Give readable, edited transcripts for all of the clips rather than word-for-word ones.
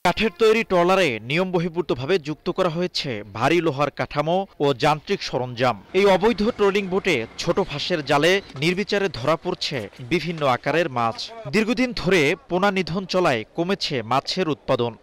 কাঠের তৈরি ট্রলারে নিয়মবহির্ভূতভাবে যুক্ত করা হয়েছে ভারী লোহার কাঠামো ও যান্ত্রিক সরঞ্জাম। এই অবৈধ ট্রলিং বোটে ছোট ফাঁসের জালে নির্বিচারে ধরা পড়ছে বিভিন্ন আকারের মাছ। দীর্ঘদিন ধরে পোনা নিধন চলায় কমেছে মাছের উৎপাদন।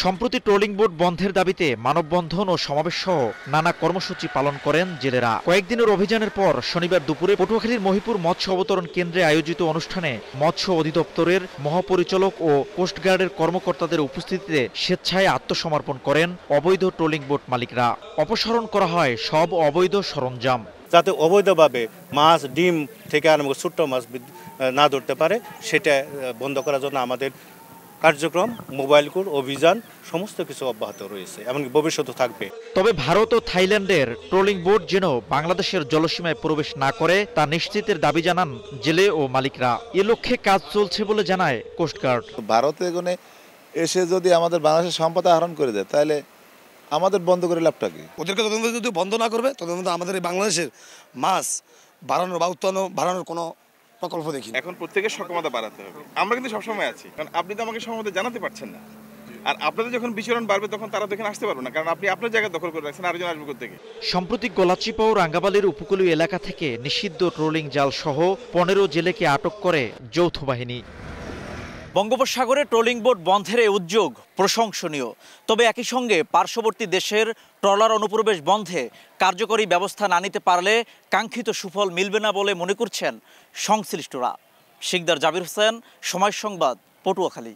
সম্প্রতি ট্রলিং বোট বন্ধের দাবিতে মানববন্ধন ও সমাবেশ সহ নানা কর্মসূচি পালন করেন জেলেরা। কয়েকদিনের অভিযানের পর শনিবার দুপুরে পটুয়াখালীর মহিপুর মৎস্য অবতরণ কেন্দ্রে আয়োজিত অনুষ্ঠানে মৎস্য অধিদপ্তরের মহাপরিচালক ও কোস্টগার্ডের কর্মকর্তাদের উপস্থিতিতে স্বেচ্ছায় আত্মসমর্পণ করেন অবৈধ ট্রলিং বোট মালিকরা। অপসারণ করা হয় সব অবৈধ সরঞ্জাম, যাতে অবৈধভাবে মাছ, ডিম থেকে আরম্ভ করে ছোট্ট মাছ না ধরতে পারে, সেটা বন্ধ করার জন্য আমাদের কার্যক্রম, মোবাইল কোর্ট, অভিযান সমস্ত কিছু অব্যাহত রয়েছে, এমনকি ভবিষ্যতে থাকবে। তবে ভারত ও থাইল্যান্ডের ট্রলিং বোট যেন বাংলাদেশের জলসীমায় প্রবেশ না করে তা নিশ্চিতের দাবি জানান জেলে ও মালিকরা। এ লক্ষ্যে কাজ চলছে বলে জানায় কোস্টগার্ড। ভারতে এখানে এসে যদি আমাদের বাংলাদেশের সম্পদ আহরণ করে দেয়, তাহলে আমাদের বন্ধ করে লাভটা কি? ওদেরকে তদন্ত যদি বন্ধ না করবে, তদন্ত আমাদের এই বাংলাদেশের মাছ বাড়ানোর বা উৎপাদন বাড়ানোর কোনো প্রকল্প দেখি। এখন প্রত্যেকের সক্ষমতা বাড়াতে হবে। আমরা কিন্তু সবসময় আছি, কারণ আপনি তো আমাকে সক্ষমতা জানাতে পারছেন না। আর আপনাদের যখন বিচরণ বাড়বে তখন তারা দেখেন আসতে পারবে না, কারণ আপনি আপনার জায়গা দখল করে রাখছেন, আরেকজন আসবে কোথা থেকে। সম্প্রতি গলাচিপা ও রাঙ্গাবালির উপকূলীয় এলাকা থেকে নিষিদ্ধ ট্রলিং জাল সহ 15 জেলেকে আটক করে যৌথ বাহিনী। বঙ্গোপসাগরে ট্রলিং বোট বন্ধের এই উদ্যোগ প্রশংসনীয়। তবে একই সঙ্গে পার্শ্ববর্তী দেশের ট্রলার অনুপ্রবেশ বন্ধে কার্যকরী ব্যবস্থা না নিতে পারলে কাঙ্ক্ষিত সুফল মিলবে না বলে মনে করছেন সংশ্লিষ্টরা। শিকদার জাবির হোসেন, সময় সংবাদ, পটুয়াখালী।